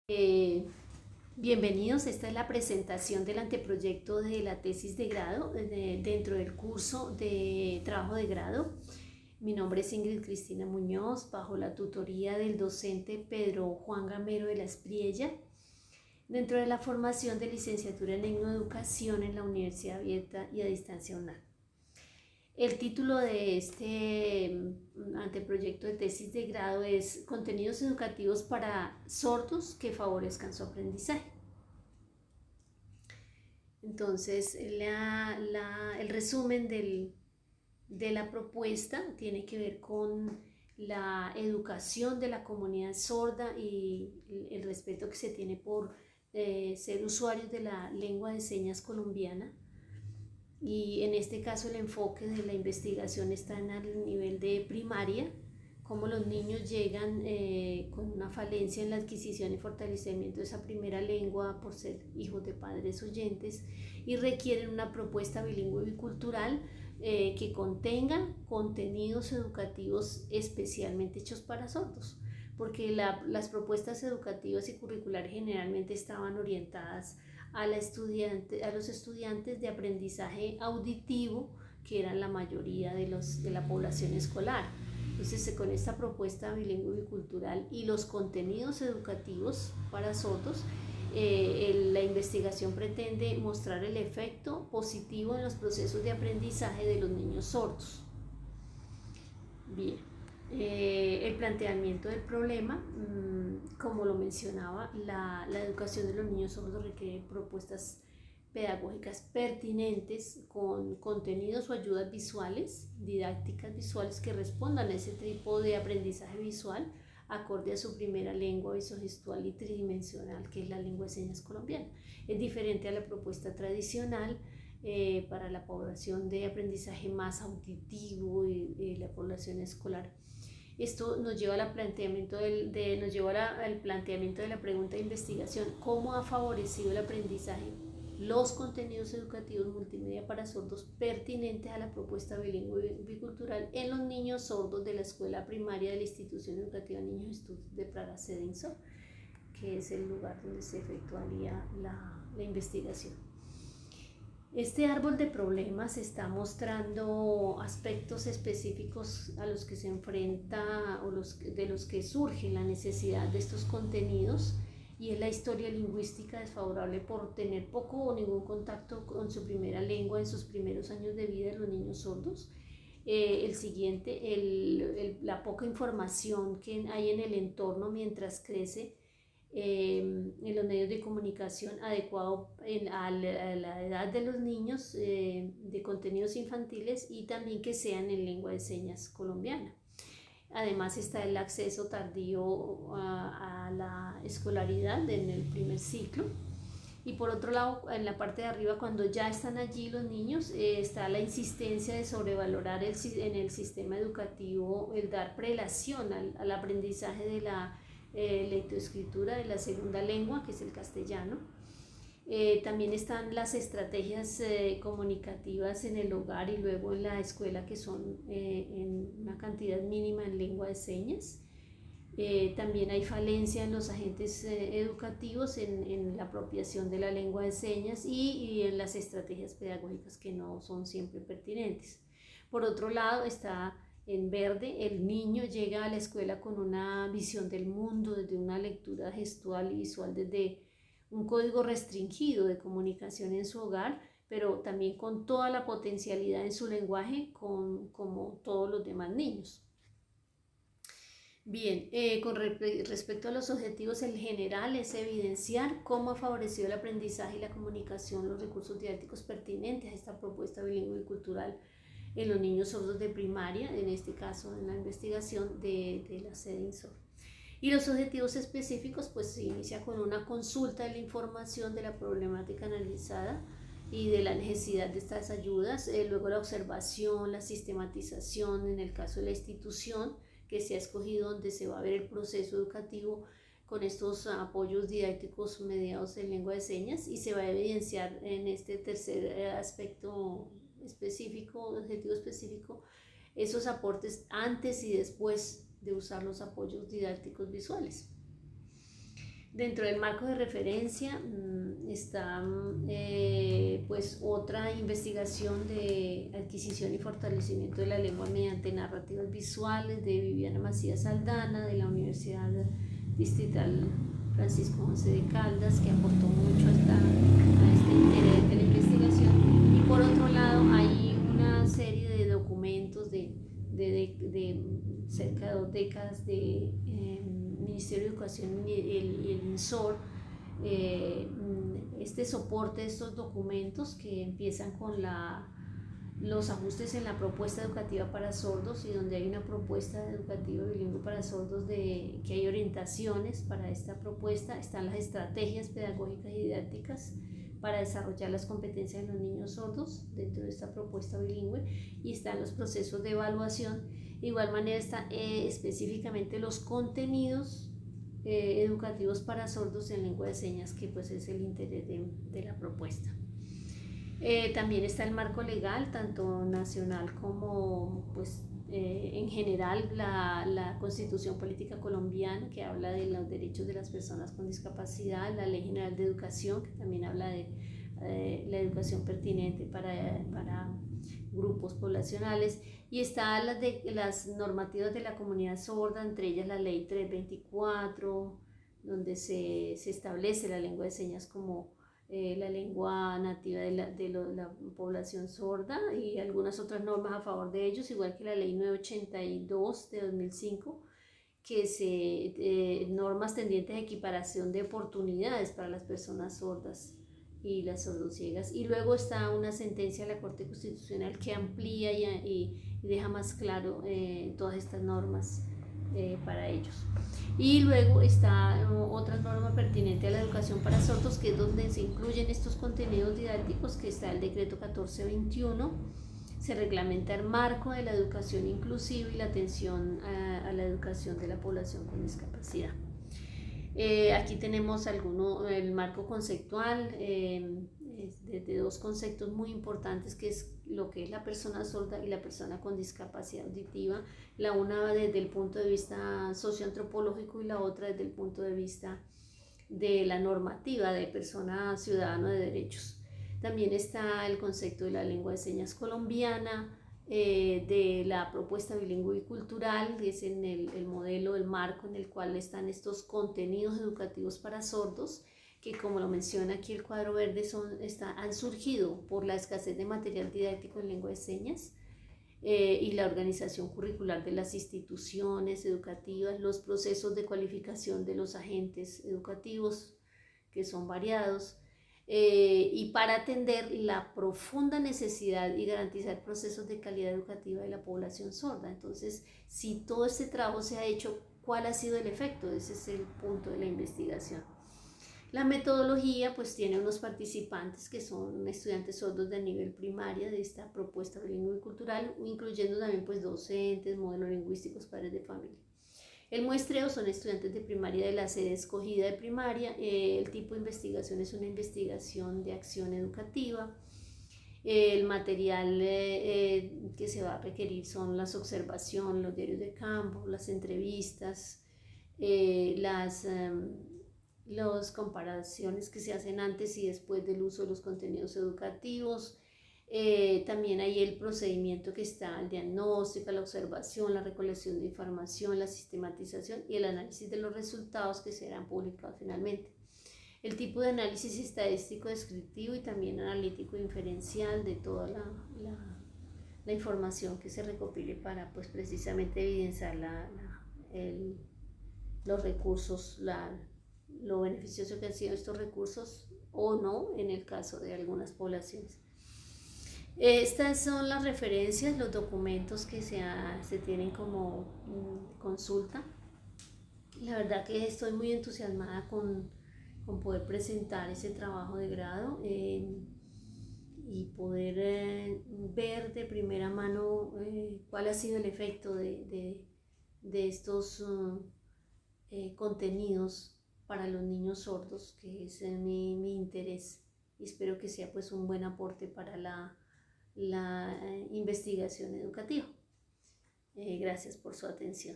Eh, Bienvenidos, esta es la presentación del anteproyecto de la tesis de grado dentro del curso de trabajo de grado. Mi nombre es Ingrid Cristina Muñoz, bajo la tutoría del docente Pedro Juan Gamero de la Espriella, dentro de la formación de licenciatura en Educación en la Universidad Abierta y a Distancia UNAM. El título de este anteproyecto de tesis de grado es Contenidos educativos para sordos que favorezcan su aprendizaje. Entonces, el resumen de la propuesta tiene que ver con la educación de la comunidad sorda y el respeto que se tiene por ser usuarios de la lengua de señas colombiana. Y en este caso el enfoque de la investigación está en el nivel de primaria, cómo los niños llegan con una falencia en la adquisición y fortalecimiento de esa primera lengua por ser hijos de padres oyentes y requieren una propuesta bilingüe bicultural que contenga contenidos educativos especialmente hechos para sordos, porque las propuestas educativas y curriculares generalmente estaban orientadas a los estudiantes de aprendizaje auditivo, que eran la mayoría de la población escolar. Entonces, con esta propuesta bilingüe bicultural y los contenidos educativos para sordos, la investigación pretende mostrar el efecto positivo en los procesos de aprendizaje de los niños sordos. Bien, el planteamiento del problema, como lo mencionaba, la educación de los niños sordos requiere propuestas pedagógicas pertinentes con contenidos o ayudas visuales, didácticas visuales que respondan a ese tipo de aprendizaje visual acorde a su primera lengua visogestual y tridimensional, que es la lengua de señas colombiana. Es diferente a la propuesta tradicional para la población de aprendizaje más auditivo y la población escolar. Esto nos lleva al planteamiento al planteamiento de la pregunta de investigación: ¿cómo ha favorecido el aprendizaje los contenidos educativos multimedia para sordos pertinentes a la propuesta bilingüe bicultural en los niños sordos de la escuela primaria de la institución educativa Niños Estudios de Praga Sedinso, que es el lugar donde se efectuaría la investigación? Este árbol de problemas está mostrando aspectos específicos a los que se enfrenta o de los que surge la necesidad de estos contenidos, y es la historia lingüística desfavorable por tener poco o ningún contacto con su primera lengua en sus primeros años de vida de los niños sordos. El siguiente, la poca información que hay en el entorno mientras crece en los medios de comunicación adecuado a la edad de los niños, de contenidos infantiles y también que sean en lengua de señas colombiana. Además está el acceso tardío a la escolaridad en el primer ciclo. Y por otro lado, en la parte de arriba, cuando ya están allí los niños, está la insistencia de sobrevalorar en el sistema educativo el dar prelación al aprendizaje de la lectoescritura de la segunda lengua, que es el castellano. También están las estrategias comunicativas en el hogar y luego en la escuela, que son en una cantidad mínima en lengua de señas. También hay falencia en los agentes educativos en la apropiación de la lengua de señas y en las estrategias pedagógicas, que no son siempre pertinentes. Por otro lado está en verde: el niño llega a la escuela con una visión del mundo desde una lectura gestual y visual, desde un código restringido de comunicación en su hogar, pero también con toda la potencialidad en su lenguaje como todos los demás niños. Bien, con respecto a los objetivos, el general es evidenciar cómo ha favorecido el aprendizaje y la comunicación los recursos didácticos pertinentes a esta propuesta bilingüe y cultural en los niños sordos de primaria, en este caso en la investigación de la Sedinso. Y los objetivos específicos, pues se inicia con una consulta de la información de la problemática analizada y de la necesidad de estas ayudas, luego la observación, la sistematización en el caso de la institución que se ha escogido, donde se va a ver el proceso educativo con estos apoyos didácticos mediados en lengua de señas, y se va a evidenciar en este tercer aspecto específico, objetivo específico, esos aportes antes y después de usar los apoyos didácticos visuales. Dentro del marco de referencia está pues otra investigación de adquisición y fortalecimiento de la lengua mediante narrativas visuales de Viviana Macías Aldana de la Universidad Distrital Francisco José de Caldas, que aportó mucho a este interés de la investigación. Y por otro lado hay una serie de documentos de cerca de 2 décadas de Ministerio de Educación y el INSOR, este soporte de estos documentos que empiezan con los ajustes en la propuesta educativa para sordos, y donde hay una propuesta educativa bilingüe para sordos que hay orientaciones para esta propuesta, están las estrategias pedagógicas y didácticas para desarrollar las competencias de los niños sordos dentro de esta propuesta bilingüe, y están los procesos de evaluación. De igual manera están específicamente los contenidos educativos para sordos en lengua de señas, que pues es el interés de la propuesta. También está el marco legal, tanto nacional como pues, en general la Constitución Política Colombiana, que habla de los derechos de las personas con discapacidad, la Ley General de Educación, que también habla de la educación pertinente para grupos poblacionales, y está las normativas de la comunidad sorda, entre ellas la Ley 324, donde se establece la lengua de señas como la lengua nativa de la población sorda, y algunas otras normas a favor de ellos, igual que la Ley 982 de 2005, que normas tendientes a equiparación de oportunidades para las personas sordas y las sordociegas. Y luego está una sentencia de la Corte Constitucional que amplía y deja más claro todas estas normas para ellos. Y luego está otra norma pertinente a la educación para sordos, que es donde se incluyen estos contenidos didácticos, que está el decreto 1421. Se reglamenta el marco de la educación inclusiva y la atención a la educación de la población con discapacidad. Aquí tenemos el marco conceptual de 2 conceptos muy importantes, que es lo que es la persona sorda y la persona con discapacidad auditiva, la una desde el punto de vista socioantropológico y la otra desde el punto de vista de la normativa de persona ciudadano de derechos. También está el concepto de la lengua de señas colombiana, de la propuesta bilingüe y cultural, que es en el modelo, el marco en el cual están estos contenidos educativos para sordos, que como lo menciona aquí el cuadro verde, han surgido por la escasez de material didáctico en lengua de señas, y la organización curricular de las instituciones educativas, los procesos de cualificación de los agentes educativos, que son variados, y para atender la profunda necesidad y garantizar procesos de calidad educativa de la población sorda. Entonces, si todo este trabajo se ha hecho, ¿cuál ha sido el efecto? Ese es el punto de la investigación. La metodología pues tiene unos participantes que son estudiantes sordos de nivel primaria de esta propuesta bilingüe y cultural, incluyendo también pues docentes, modelos lingüísticos, padres de familia. El muestreo son estudiantes de primaria de la sede escogida de primaria. El tipo de investigación es una investigación de acción educativa. El material que se va a requerir son las observaciones, los diarios de campo, las entrevistas, las comparaciones que se hacen antes y después del uso de los contenidos educativos. También hay el procedimiento que está el diagnóstico, la observación, la recolección de información, la sistematización y el análisis de los resultados que serán publicados finalmente. El tipo de análisis estadístico descriptivo y también analítico inferencial de toda la información que se recopile para pues precisamente evidenciar los recursos, lo beneficioso que han sido estos recursos o no en el caso de algunas poblaciones. Estas son las referencias, los documentos que se tienen como consulta. La verdad que estoy muy entusiasmada con poder presentar ese trabajo de grado y poder ver de primera mano cuál ha sido el efecto de estos contenidos para los niños sordos, que es mi interés, y espero que sea pues un buen aporte para la investigación educativa. Gracias por su atención.